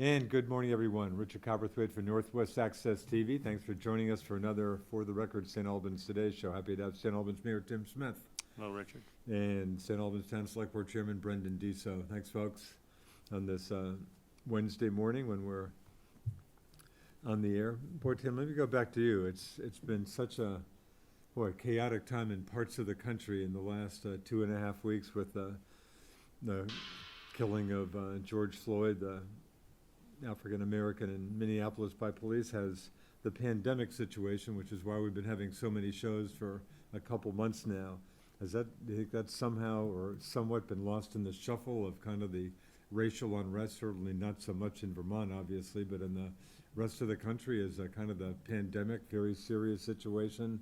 And good morning, everyone. Richard Copperthwaite for Northwest Access TV. Thanks for joining us for another For the Record St. Albans Today show. Happy to have St. Albans Mayor Tim Smith. Hello, Richard. And St. Albans Town Select Board Chairman Brendan Deso. Thanks, folks, on this Wednesday morning when we're on the air. Boy, Tim, let me go back to you. It's been such a chaotic time in parts of the country in the last 2.5 weeks with the killing of George Floyd, the African-American in Minneapolis by police, has the pandemic situation, which is why we've been having so many shows for a couple months now. Do you think that's somehow or somewhat been lost in the shuffle of kind of the racial unrest? Certainly not so much in Vermont, obviously, but in the rest of the country is kind of the pandemic, very serious situation,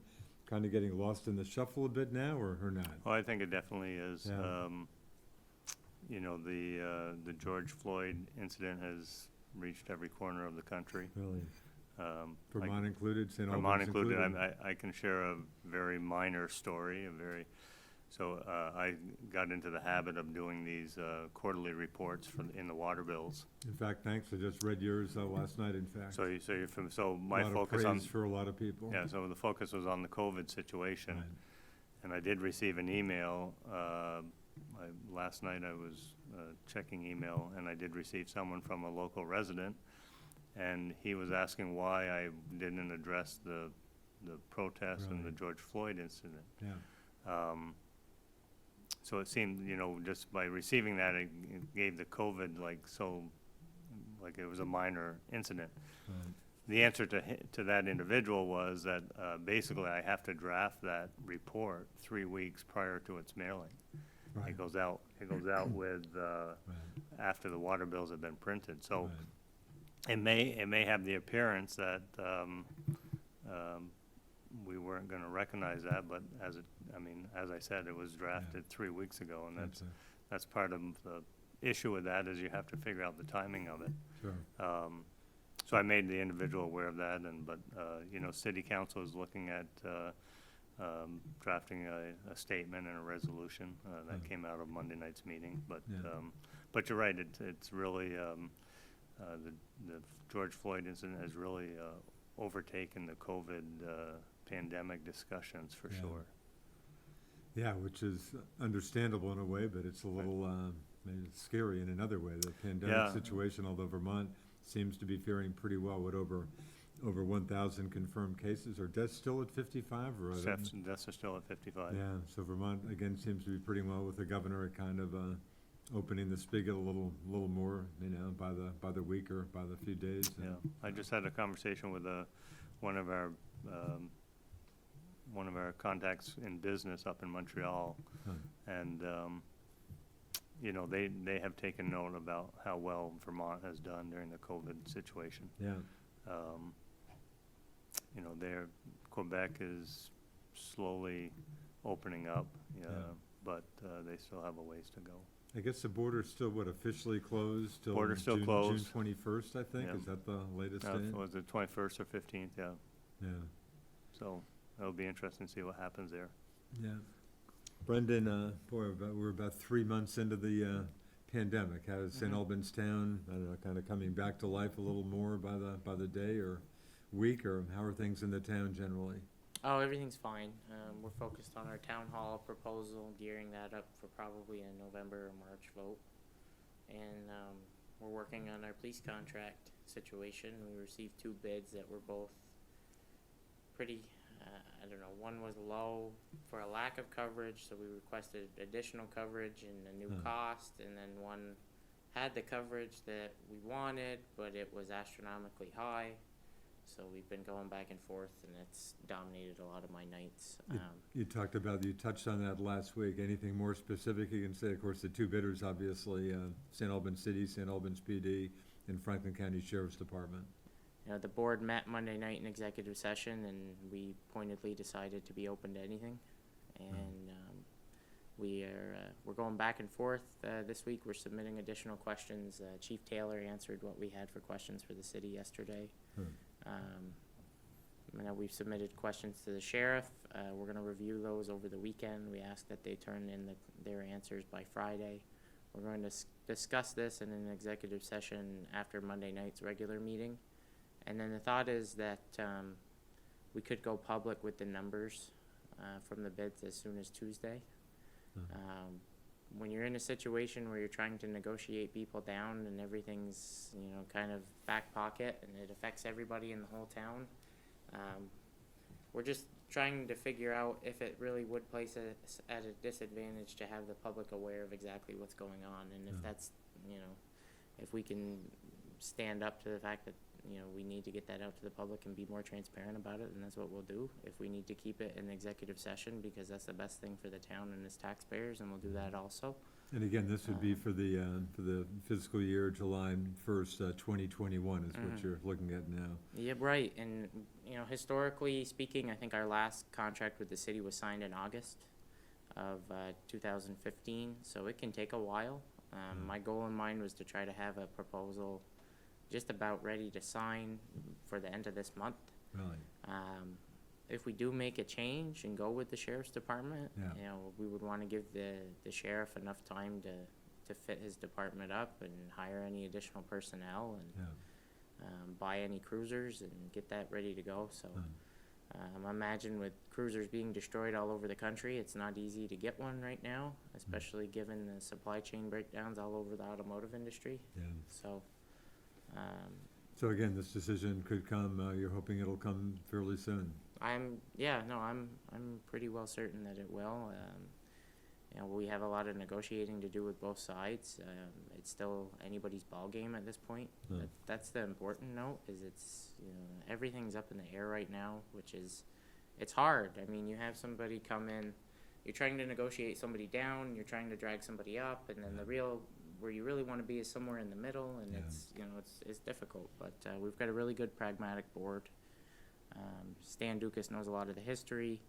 kind of getting lost in the shuffle a bit now, or not? Well, I think it definitely is. Yeah. The George Floyd incident has reached every corner of the country. Really? Vermont included, St. Albans Vermont included. included? I can share a very minor story, I got into the habit of doing these quarterly reports in the water bills. In fact, thanks. I just read yours last night, in fact. So my a lot focus of on praise for a lot of people. Yeah, so the focus was on the COVID situation. Right. And I did receive an email. Last night I was checking email, and I did receive someone from a local resident, and he was asking why I didn't address the protests and the Right. George Floyd incident. Yeah. So it seemed, just by receiving that, it gave the COVID like it was a minor incident. Right. The answer to that individual was that basically I have to draft that report 3 weeks prior to its mailing. Right. It goes out with Right. after the water bills have been printed. So Right. it may have the appearance that we weren't going to recognize that, but as I said, it was drafted 3 weeks ago, and that's part of the issue with that, is you have to figure out the timing of it. Sure. So I made the individual aware of that, but City Council is looking at drafting a statement and a resolution that came out of Monday night's meeting. But you're right, it's really the George Floyd incident has really overtaken the COVID pandemic discussions for sure. Yeah, which is understandable in a way, but it's a little maybe scary in another way. The pandemic situation, although Vermont seems to be faring pretty well, with over 1,000 confirmed cases. Are deaths still at 55? Or Deaths are still at 55. Yeah, so Vermont, again, seems to be pretty well, with the governor kind of opening the spigot a little more, by the week or by the few days. Yeah, I just had a conversation with one of our contacts in business up in Montreal, and they have taken note about how well Vermont has done during the COVID situation. Yeah. Quebec is slowly opening up, but they still have a ways to go. I guess the border's still, officially closed till Border's still June closed. 21st, I think? Yeah. Is that the latest date? Was it 21st or 15th? Yeah. Yeah. So it'll be interesting to see what happens there. Yeah. Brendan, we're about 3 months into the pandemic. How's St. Albans Town, I don't know, kind of coming back to life a little more by the day or week, or how are things in the town generally? Oh, everything's fine. We're focused on our town hall proposal, gearing that up for probably a November or March vote. And we're working on our police contract situation. We received 2 bids that were both pretty, one was low for a lack of coverage, so we requested additional coverage and a new cost, and then one had the coverage that we wanted, but it was astronomically high. So we've been going back and forth, and it's dominated a lot of my nights. You touched on that last week. Anything more specific you can say? Of course, the 2 bidders, obviously, St. Albans City, St. Albans PD, and Franklin County Sheriff's Department. The board met Monday night in executive session, and we pointedly decided to be open to anything. And we're going back and forth. This week we're submitting additional questions. Chief Taylor answered what we had for questions for the city yesterday. We've submitted questions to the sheriff. We're going to review those over the weekend. We ask that they turn in their answers by Friday. We're going to discuss this in an executive session after Monday night's regular meeting. And then the thought is that we could go public with the numbers from the bids as soon as Tuesday. When you're in a situation where you're trying to negotiate people down and everything's, kind of back pocket and it affects everybody in the whole town, we're just trying to figure out if it really would place us at a disadvantage to have the public aware of exactly what's going on, and if that's, if we can stand up to the fact that, we need to get that out to the public and be more transparent about it, then that's what we'll do. If we need to keep it in executive session because that's the best thing for the town and its taxpayers, and we'll do that also. And again, this would be for the fiscal year July 1st, 2021 is what you're looking at now. Yeah, right, and, historically speaking, I think our last contract with the city was signed in August of 2015, so it can take a while. My goal in mind was to try to have a proposal just about ready to sign for the end of this month. Really? If we do make a change and go with the sheriff's department, Yeah. we would want to give the sheriff enough time to fit his department up and hire any additional personnel and buy any cruisers and get that ready to go. So imagine with cruisers being destroyed all over the country, it's not easy to get one right now, especially given the supply chain breakdowns all over the automotive industry. Yeah. So, Again, this decision could come, you're hoping it'll come fairly soon. I'm pretty well certain that it will. We have a lot of negotiating to do with both sides. It's still anybody's ball game at this point. But that's the important note, is it's, everything's up in the air right now, which is, it's hard. I mean, you have somebody come in, you're trying to negotiate somebody down, you're trying to drag somebody up, and then where you really want to be is somewhere in the middle, and it's difficult. But we've got a really good pragmatic board. Stan Dukas knows a lot of the history.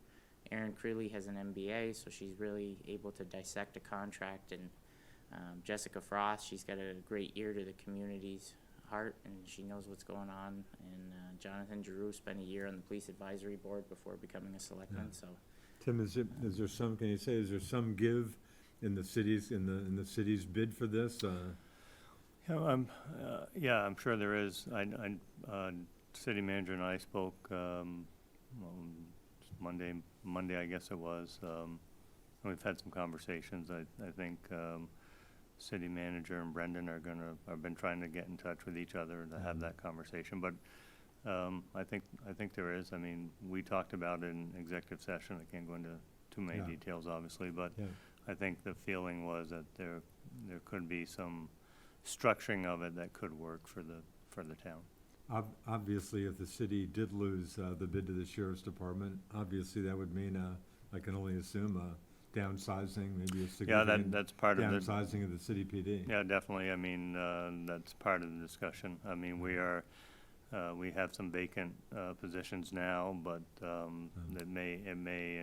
Erin Creeley has an MBA, so she's really able to dissect a contract. And Jessica Frost, she's got a great ear to the community's heart, and she knows what's going on. And Jonathan Giroux spent a year on the police advisory board before becoming a selectman. So, Tim, is there some give in the city's bid for this? I'm sure there is. City manager and I spoke Monday, I guess it was. We've had some conversations. I think city manager and Brendan have been trying to get in touch with each other to have that conversation. But I think there is. I mean, we talked about it in executive session. I can't go into too many details, obviously, but I think the feeling was that there could be some structuring of it that could work for the town. Obviously, if the city did lose the bid to the sheriff's department, obviously that would mean, I can only assume, downsizing, maybe a significant that's part of downsizing of the city PD. Yeah, definitely. I mean, that's part of the discussion. I mean, we have some vacant positions now, but it may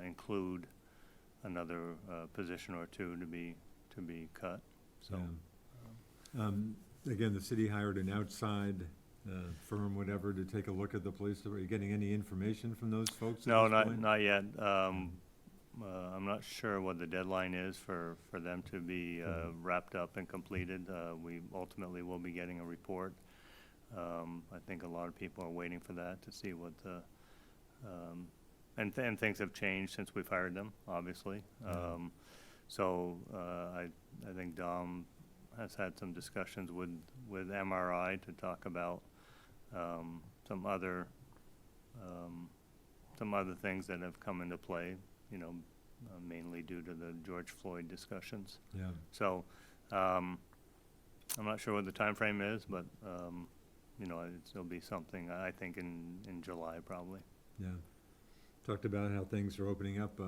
include another position or two to be cut. So, again, the city hired an outside firm, whatever, to take a look at the police. Are you getting any information from those folks? No, not yet. I'm not sure what the deadline is for them to be wrapped up and completed. We ultimately will be getting a report. I think a lot of people are waiting for that to see what the and things have changed since we've hired them, obviously. So I think Dom has had some discussions with MRI to talk about some other things that have come into play, mainly due to the George Floyd discussions. Yeah. So I'm not sure what the time frame is, but it'll be something, I think, in July probably. Yeah. Talked about how things are opening up.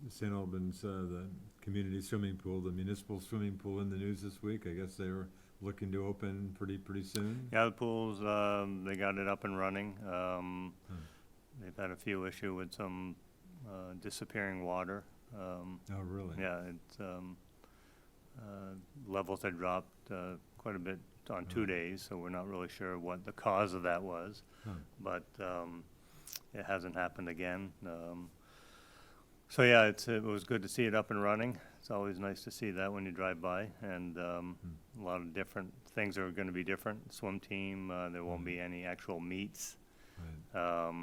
St. Albans, the community swimming pool, the municipal swimming pool in the news this week. I guess they were looking to open pretty soon. Yeah, the pools, they got it up and running. They've had a few issues with some disappearing water. Oh, really? Yeah, it's levels had dropped quite a bit on 2 days, so we're not really sure what the cause of that was. But it hasn't happened again. So yeah, it was good to see it up and running. It's always nice to see that when you drive by, and a lot of different things are going to be different. Swim team, there won't be any actual meets. Right.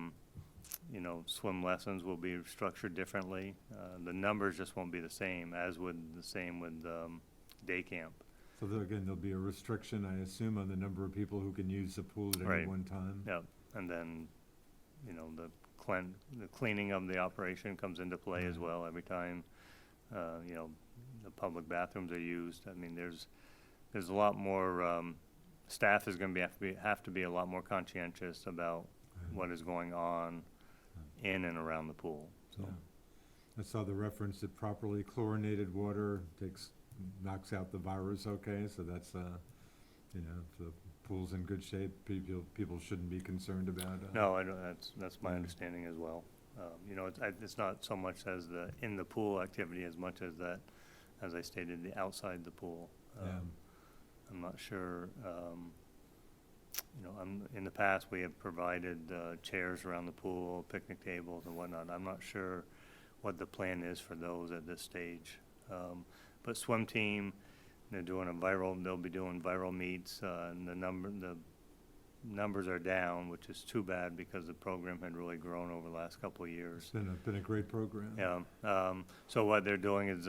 You know, swim lessons will be structured differently. The numbers just won't be the same, as would the same with day camp. So again, there'll be a restriction, I assume, on the number of people who can use the pool at any Right. one time? Yep, and then, you know, the cleaning of the operation comes into play as Right. well every time, you know, the public bathrooms are used. I mean, there's a lot more, staff is gonna have to be a lot more conscientious about Right. what is going on in and around the pool, so. Yeah. I saw the reference that properly chlorinated water knocks out the virus okay, so that's, you know, if the pool's in good shape, people shouldn't be concerned about. No, I don't, that's my Yeah. understanding as well. You know, it's not so much as the in the pool activity as much as that, as I stated, the outside the pool. Yeah. I'm not sure, you know, in the past, we have provided chairs around the pool, picnic tables and whatnot. I'm not sure what the plan is for those at this stage. But swim team, they'll be doing viral meets, and the numbers are down, which is too bad because the program had really grown over the last couple of years. It's been a great program. Yeah, so what they're doing is,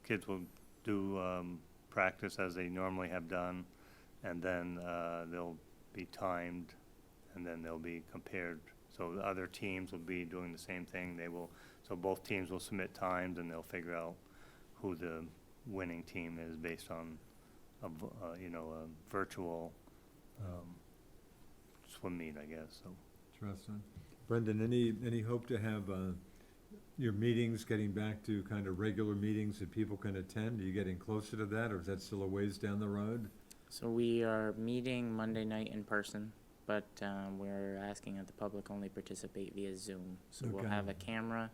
kids will do, practice as they normally have done, and then, they'll be timed, and then they'll be compared. So the other teams will be doing the same thing. So both teams will submit times, and they'll figure out who the winning team is based on you know, a virtual, swim meet, I guess, so. Interesting. Brendan, any hope to have your meetings getting back to kind of regular meetings that people can attend? Are you getting closer to that, or is that still a ways down the road? So we are meeting Monday night in person, but we're asking that the public only participate via Zoom. So we'll Okay. have a camera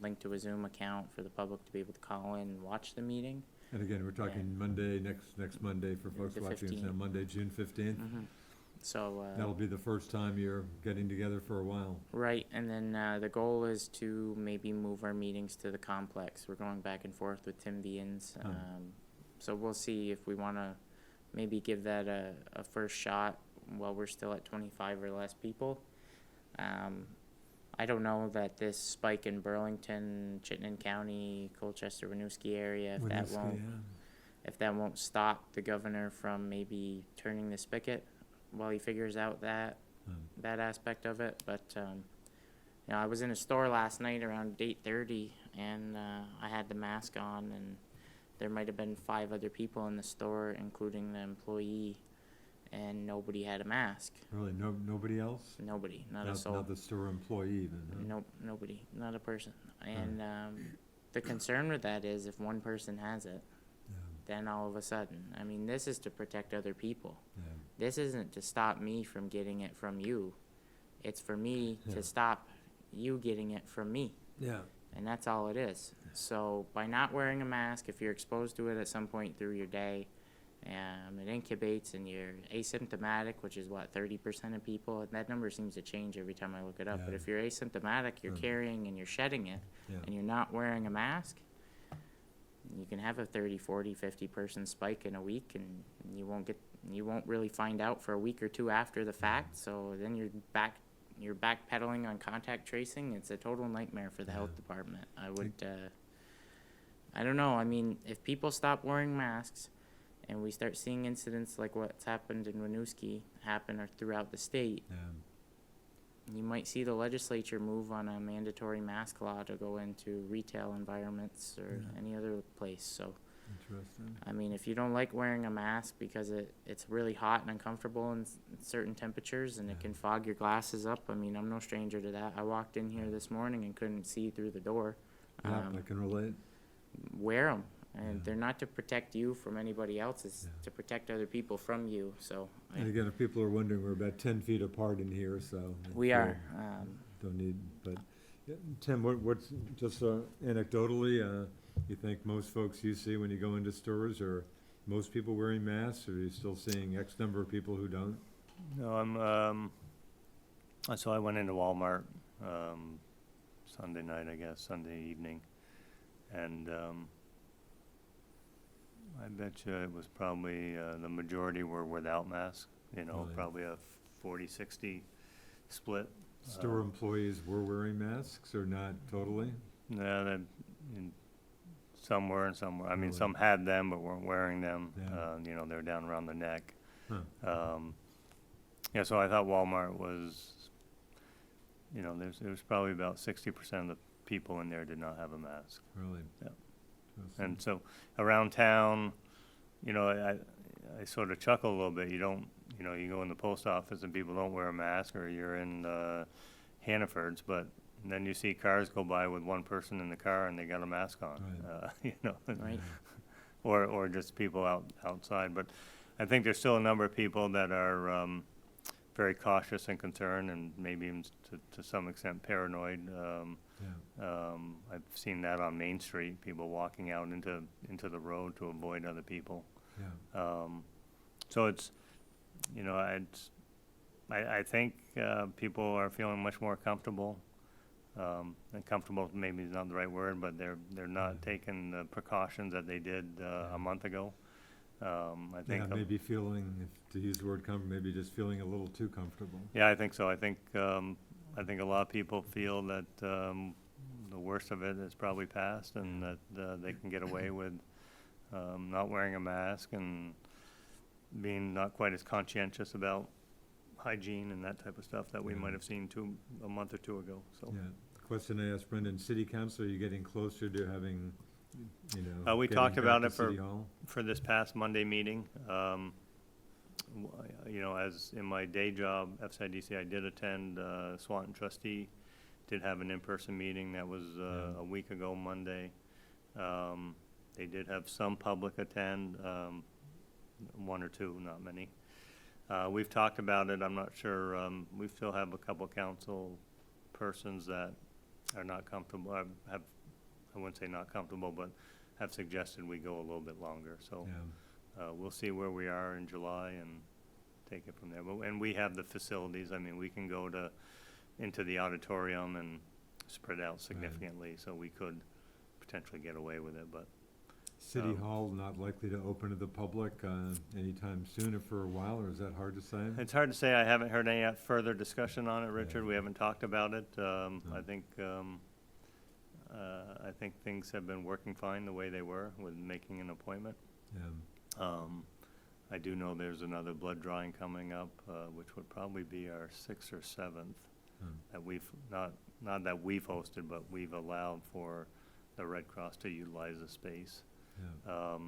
linked to a Zoom account for the public to be able to call in and watch the meeting. And again, we're talking Monday, next Monday for folks The watching, it's now 15th. Monday, June 15th. So That'll be the first time you're getting together for a while. right, and then the goal is to maybe move our meetings to the complex. We're going back and forth with Tim Vians. So we'll see if we want to maybe give that a first shot while we're still at 25 or less people. I don't know that this spike in Burlington, Chittenden County, Colchester, Winooski area, if that won't stop the governor from maybe turning the spigot while he figures out that aspect of it. But you know, I was in a store last night around 8:30, and I had the mask on, and there might have been 5 other people in the store, including the employee, and nobody had a mask. Really, nobody else? Nobody, not a soul. Not the store employee even, huh? Nope, nobody, not a person. And the concern with that is if one person has it, Yeah, then all of a sudden, I mean, this is to protect other people. yeah. This isn't to stop me from getting it from you. It's for me Yeah. to stop you getting it from me. Yeah. And that's all it is. So by not wearing a mask, if you're exposed to it at some point through your day, it incubates and you're asymptomatic, which is what, 30% of people, and that number seems to change every time I look it up. But Yeah. if you're asymptomatic, you're carrying and you're shedding it, Yeah. and you're not wearing a mask, you can have a 30, 40, 50 person spike in a week, and you won't really find out for a week or two after the fact. So then you're backpedaling on contact tracing. It's a total nightmare for the health department. I don't know. I mean, if people stop wearing masks and we start seeing incidents like what's happened in Winooski happen or throughout the state, Yeah. you might see the legislature move on a mandatory mask law to go into retail environments or Yeah. any other place. So, Interesting. I mean, if you don't like wearing a mask because it's really hot and uncomfortable in certain temperatures and it can fog your glasses up, I mean, I'm no stranger to that. I walked in here this morning and couldn't see through the door. Yeah, I can relate. Wear them. And Yeah. they're not to protect you from anybody else, it's Yeah. to protect other people from you. So And again, if people are wondering, we're about 10 feet apart in here, so. we are. Don't need, but, yeah, Tim, what's, just anecdotally, you think most folks you see when you go into stores, are most people wearing masks, or are you still seeing X number of people who don't? No, so I went into Walmart, Sunday night, I guess, Sunday evening. And I bet you it was probably, the majority were without masks, you know, Really? probably a 40-60 split. Store employees were wearing masks or not totally? Yeah, that, some were and some were. I mean, Really? some had them but weren't wearing them. Yeah. You know, they're down around the neck. Huh. Yeah, so I thought Walmart was, you know, there was probably about 60% of the people in there did not have a mask. Really? Yeah. Interesting. And so around town, you know, I sort of chuckle a little bit. You don't, you know, you go in the post office and people don't wear a mask, or you're in Hannaford's, but then you see cars go by with one person in the car and they got a mask on, Right. you know, Right. or just people outside. But I think there's still a number of people that are very cautious and concerned, and maybe even to some extent paranoid. Yeah. I've seen that on Main Street, people walking out into the road to avoid other people. Yeah. So it's, you know, I think people are feeling much more comfortable. And comfortable maybe is not the right word, but they're not Yeah. taking the precautions that they did a month ago. I think. Yeah, maybe feeling, if to use the word comfort, maybe just feeling a little too comfortable. Yeah, I think so. I think a lot of people feel that the worst of it is probably past, and that they can get away with not wearing a mask and being not quite as conscientious about hygiene and that type of stuff that we Yeah. might have seen a month or two ago. So Yeah. The question I asked Brendan, city council, are you getting closer to having, you know? We getting talked back about to it for- City Hall? for this past Monday meeting, you know, as in my day job, FCIDC, I did attend, Swanton trustee, did have an in-person meeting. That was Yeah. a week ago Monday. They did have some public attend, one or two, not many. We've talked about it. I'm not sure, we still have a couple council persons that are not comfortable, I wouldn't say not comfortable, but have suggested we go a little bit longer. So Yeah. we'll see where we are in July and take it from there. And we have the facilities. I mean, we can go into the auditorium and spread out significantly, so we could potentially get away with it, but. City Hall not likely to open to the public anytime soon or for a while, or is that hard to say? It's hard to say. I haven't heard any further discussion on it, Richard. We haven't talked about it. I think things have been working fine the way they were with making an appointment. Yeah. I do know there's another blood drawing coming up, which would probably be our 6th or 7th, that we've, not that we've hosted, but we've allowed for the Red Cross to utilize the space. Yeah.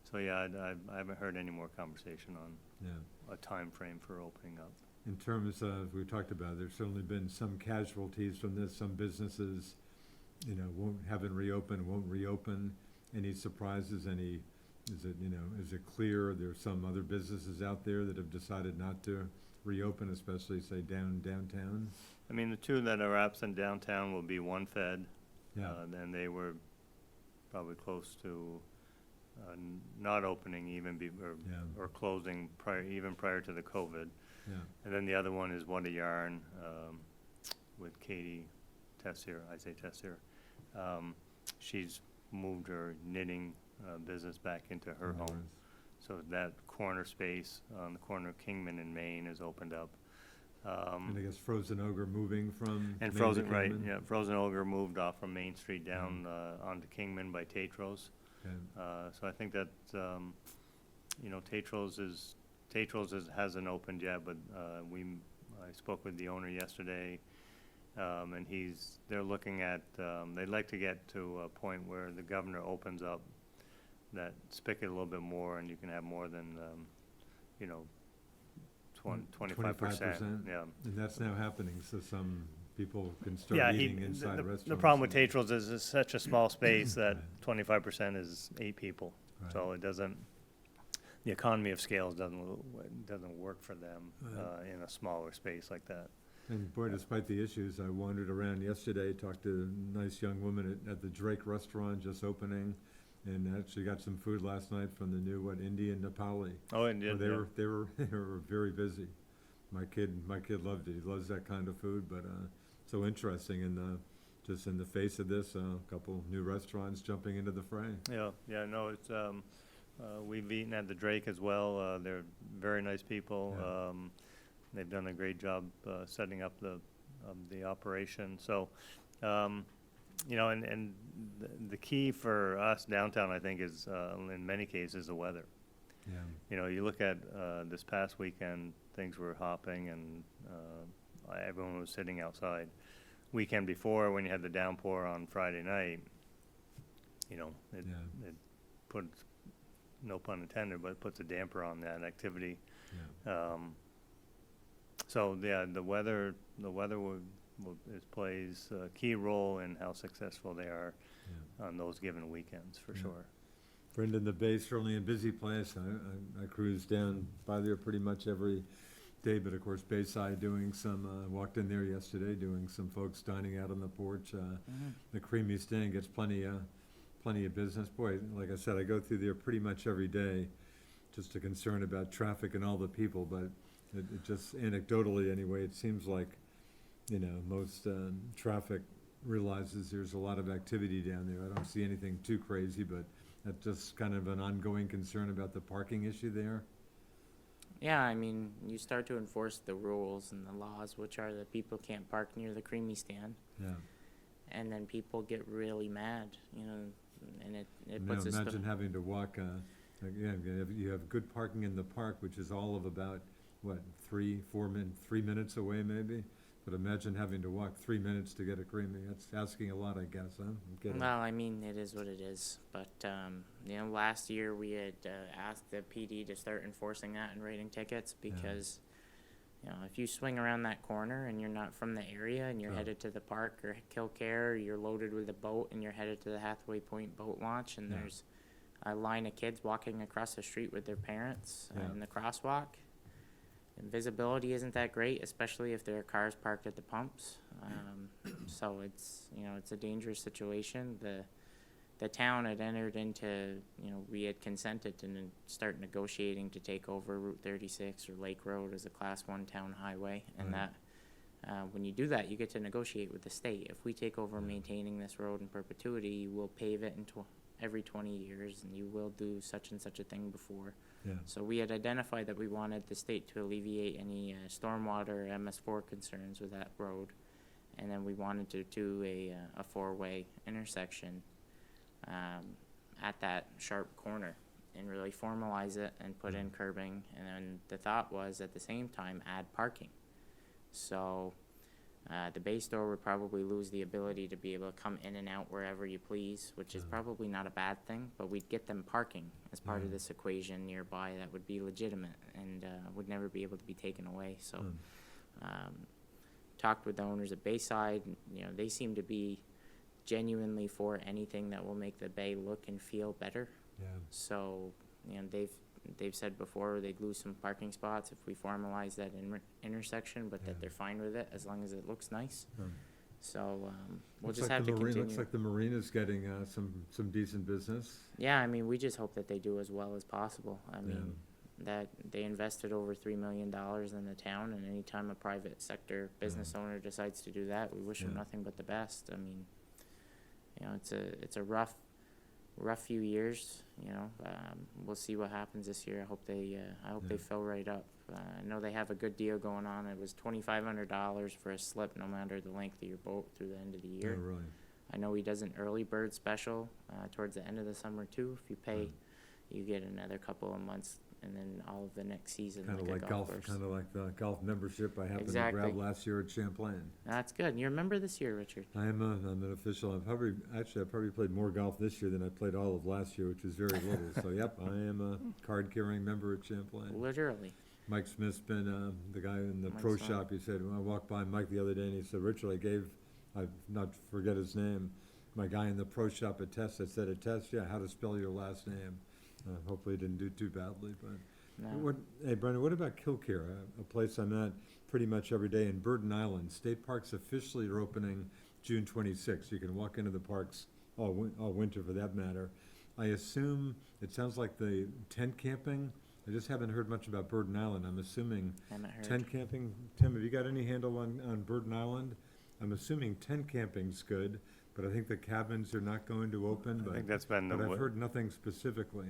So yeah, I haven't heard any more conversation on Yeah. a time frame for opening up. In terms of, we've talked about, there's certainly been some casualties from this. Some businesses, you know, haven't reopened, won't reopen. Any surprises, is it clear there's some other businesses out there that have decided not to reopen, especially, say, downtown? I mean, the two that are absent downtown will be One Fed. Yeah. And they were probably close to not opening or closing prior to the COVID. Yeah. And then the other one is What a Yarn, with Katie Tessier, I say Tessier. She's moved her knitting business back into her home. Nice. So that corner space on the corner of Kingman and Main is opened up. And I guess Frozen Ogre moving from And Main to Frozen, right, Kingman? yeah, Frozen Ogre moved off from Main Street down onto Kingman by Tatros. Okay. So I think that, you know, Tatros hasn't opened yet, but I spoke with the owner yesterday, and they're looking at, they'd like to get to a point where the governor opens up that spigot a little bit more, and you can have more than, you know, 25%. Yeah. And that's now happening, so some people can start Yeah, eating inside restaurants. the problem with and- Tatros is it's such a small space that 25% is 8 people. Right. So it doesn't, the economy of scales doesn't work for them Right. in a smaller space like that. And boy, despite the issues, I wandered around yesterday, talked to a nice young woman at the Drake Restaurant just opening, and actually got some food last night from the new, Indian Nepali. Oh, and Well, yeah, they were very busy. My kid loved it. He loves that kind of food, but so interesting in the, just in the face of this, a couple new restaurants jumping into the fray. Yeah, no, it's, we've eaten at the Drake as well. They're very nice people. Yeah. They've done a great job setting up the operation. So, you know, and the key for us downtown, I think, is in many cases the weather. Yeah. You know, you look at this past weekend, things were hopping and everyone was sitting outside. Weekend before, when you had the downpour on Friday night, you know, it puts, no pun intended, but it puts a damper on that activity. Yeah. So yeah, the weather plays a key role in how successful they are on those given weekends, for sure. Brendan, the Bay's certainly a busy place. I cruise down by there pretty much every day, but of course Bayside doing some, walked in there yesterday, doing some folks dining out on the porch. The Creamy Stand gets plenty of business. Boy, like I said, I go through there pretty much every day, just a concern about traffic and all the people, but it just anecdotally anyway, it seems like, you know, most traffic realizes there's a lot of activity down there. I don't see anything too crazy, but that's just kind of an ongoing concern about the parking issue there. Yeah, I mean, you start to enforce the rules and the laws, which are that people can't park near the Creamy Stand, Yeah. and then people get really mad, you know, and it Now puts a imagine having to walk, again, you have good parking in the park, which is all of about, what, 3 minutes away maybe? But imagine having to walk 3 minutes to get a Creamy. That's asking a lot, I guess, huh? I'm kidding. Well, I mean, it is what it is, but, you know, last year we had asked the PD to start enforcing that and writing tickets, because, you know, if you swing around that corner and you're not from the area and you're headed to the park or Kilcare, or you're loaded with a boat and you're headed to the Hathaway Point boat launch, and there's a line of kids walking across the street with their parents in the crosswalk, and visibility isn't that great, especially if there are cars parked at the pumps. So it's, you know, it's a dangerous situation. The town had entered into, you know, we had consented to start negotiating to take over Route 36 or Lake Road as a Class 1 town highway, and that when you do that, you get to negotiate with the state. If we take over maintaining this road in perpetuity, you will pave it every 20 years, and you will do such and such a thing before. Yeah. So we had identified that we wanted the state to alleviate any stormwater MS4 concerns with that road, and then we wanted to do a four-way intersection at that sharp corner and really formalize it and put in curbing, and then the thought was at the same time add parking. So the Bay Store would probably lose the ability to be able to come in and out wherever you please, which is probably not a bad thing, but we'd get them parking as part of this equation nearby that would be legitimate and would never be able to be taken away. So talked with the owners at Bayside, you know, they seem to be genuinely for anything that will make the Bay look and feel better. Yeah. So, you know, they've said before they'd lose some parking spots if we formalize that intersection, but that they're fine with it as long as it looks nice. So we'll just have to continue. Looks like the marina's getting some decent business. Yeah, I mean, we just hope that they do as well as possible. I mean, that they invested over $3 million in the town, and anytime a private sector business owner decides to do that, we wish them nothing but the best. I mean, you know, it's a rough few years. You know, we'll see what happens this year. I hope they fill right up. I know they have a good deal going on. It was $2,500 for a slip, no matter the length of your boat, through the end of the year. Oh, really? I know he does an early bird special towards the end of the summer too. If you pay, you get another couple of months, and then all of the next season. Kind of like golf, kind of like the golf membership I happened to grab last year at Champlain. That's good. You remember this year, Richard? I'm an official. I probably played more golf this year than I played all of last year, which was very little. So yep, I am a card-carrying member at Champlain. Literally. Mike Smith's been the guy in the Mike pro Smith. shop. He said, when I walked by Mike the other day, and he said, Richard, I not forget his name, my guy in the pro shop at Test. I said, at Test, yeah, how to spell your last name. Hopefully he didn't do too badly, but. No. Hey, Brendan, what about Kilcare, a place I'm at pretty much every day in Burden Island? State parks officially are opening June 26th. You can walk into the parks all winter for that matter. I assume, it sounds like the tent camping. I just haven't heard much about Burden Island. I'm assuming Haven't heard. tent camping. Tim, have you got any handle on Burden Island? I'm assuming tent camping's good, but I think the cabins are not going to open, I think that's been the. but I've wi- heard nothing specifically.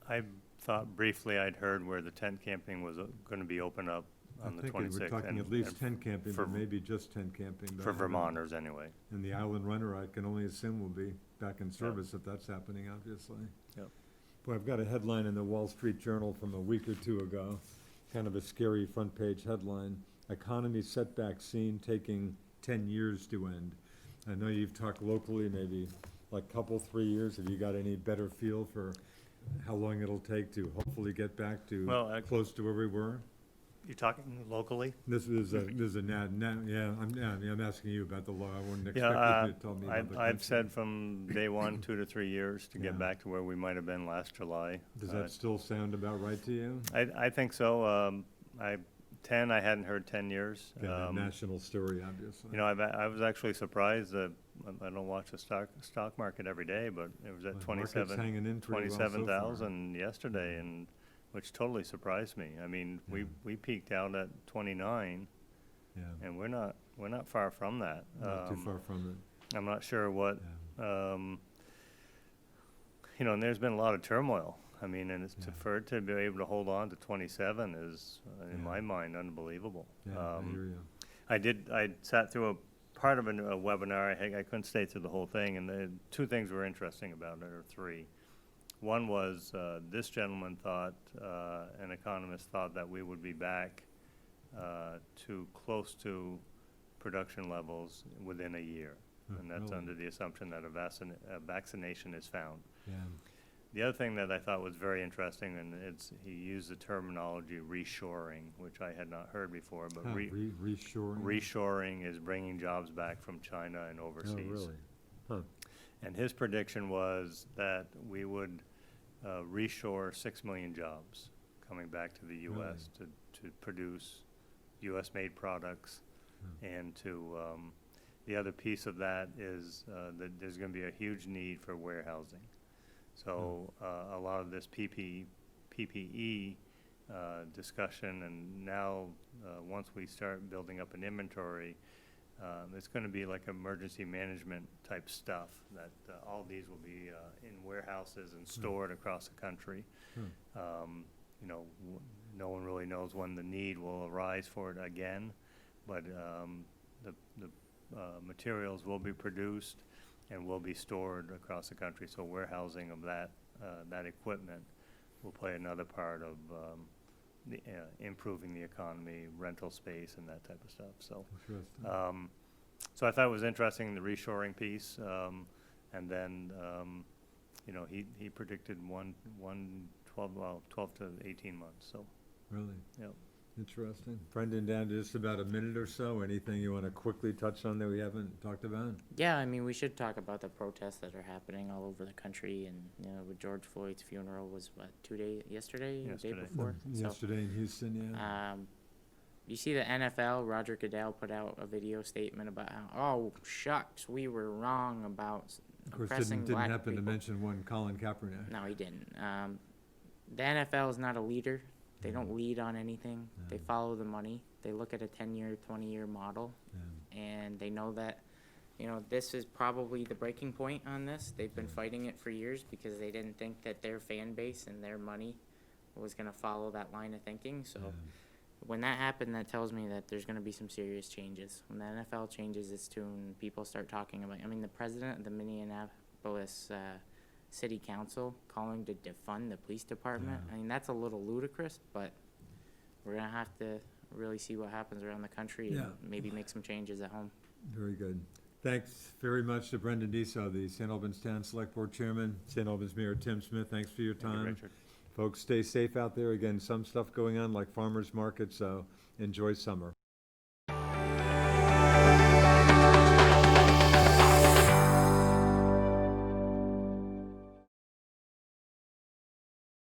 I thought briefly I'd heard where the tent camping was gonna be open up on the I think we're 26th. talking and- at least and tent camping, for- but maybe just tent camping. but I For don't- Vermonters, anyway. And the Island Runner, I can only assume will be back in service if that's happening, obviously. Yep. Boy, I've got a headline in the Wall Street Journal from a week or two ago, kind of a scary front page headline. Economy setback seen taking 10 years to end. I know you've talked locally, maybe like couple, 3 years. Have you got any better feel for how long it'll take to hopefully get back Well, to close to where we were? You're talking locally? This is I'm asking you about the law. I wouldn't expect Yeah, you to tell me about the I've country. said from day one, 2 to 3 years to Yeah. get back to where we might have been last July. Does that still sound about right to you? I think so. I hadn't heard 10 years. Again, a national story, obviously. You know, I was actually surprised that, I don't watch the stock market every day, but it was at The market's hanging in pretty well so far. 27,000 yesterday, and, which totally surprised me. I mean, Yeah. we peaked out at 29, Yeah, and we're not far from that. not too far from I'm not sure what, it, yeah. you know, and there's been a lot of turmoil. I mean, and it's Yeah. for it to be able to hold on to 27 is, in Yeah. my mind, unbelievable. Yeah, I hear you. I sat through a part of a webinar. I couldn't stay through the whole thing, and the two things were interesting about it, or three. One was, this gentleman thought, an economist thought that we would be back to close to production levels within a year. Huh, And that's really? under the assumption that a vaccination is found. Yeah. The other thing that I thought was very interesting, and he used the terminology reshoring, which I had not heard before, but Reshoring? reshoring is bringing jobs back from China and overseas. Oh, really? Huh. And his prediction was that we would reshore 6 million jobs coming back to the U.S. to produce U.S.-made products, and to, the other piece of that is that there's going to be a huge need for warehousing. So a lot of this PPE discussion, and now once we start building up an inventory, it's going to be like emergency management type stuff, that all these will be in warehouses and stored across the country. You know, no one really knows when the need will arise for it again, but the materials will be produced and will be stored across the country. So warehousing of that equipment will play another part of improving the economy, rental space, and that type of stuff. So, Interesting. so I thought it was interesting, the reshoring piece, and then you know, he predicted 12 to 18 months. So, Really? yep. Interesting. Brendan, down to just about a minute or so. Anything you want to quickly touch on that we haven't talked about? Yeah, I mean, we should talk about the protests that are happening all over the country, and, you know, with George Floyd's funeral was, what, yesterday, the day Yesterday. before? So, Yesterday in Houston, yeah. you see the NFL, Roger Goodell put out a video statement about how, oh, shucks, we were wrong about Of course, oppressing didn't black happen to people. mention one Colin Kaepernick. No, he didn't. The NFL is not a leader. They don't lead on anything. They follow the money. They look at a 10-year, 20-year model, and they know that, you know, this is probably the breaking point on this. They've been fighting it for years because they didn't think that their fan base and their money was going to follow that line of thinking. So when that happened, that tells me that there's going to be some serious changes. When the NFL changes its tune, people start talking about, I mean, the president of the Minneapolis City Council calling to defund the police department. Yeah. I mean, that's a little ludicrous, but we're going to have to really see what happens around the country Yeah. and maybe make some changes at home. Very good. Thanks very much to Brendan Deso, the St. Albans Town Select Board Chairman, St. Albans Mayor Tim Smith. Thanks for your Thank you, time. Richard. Folks, stay safe out there. Again, some stuff going on like farmers markets, so enjoy summer.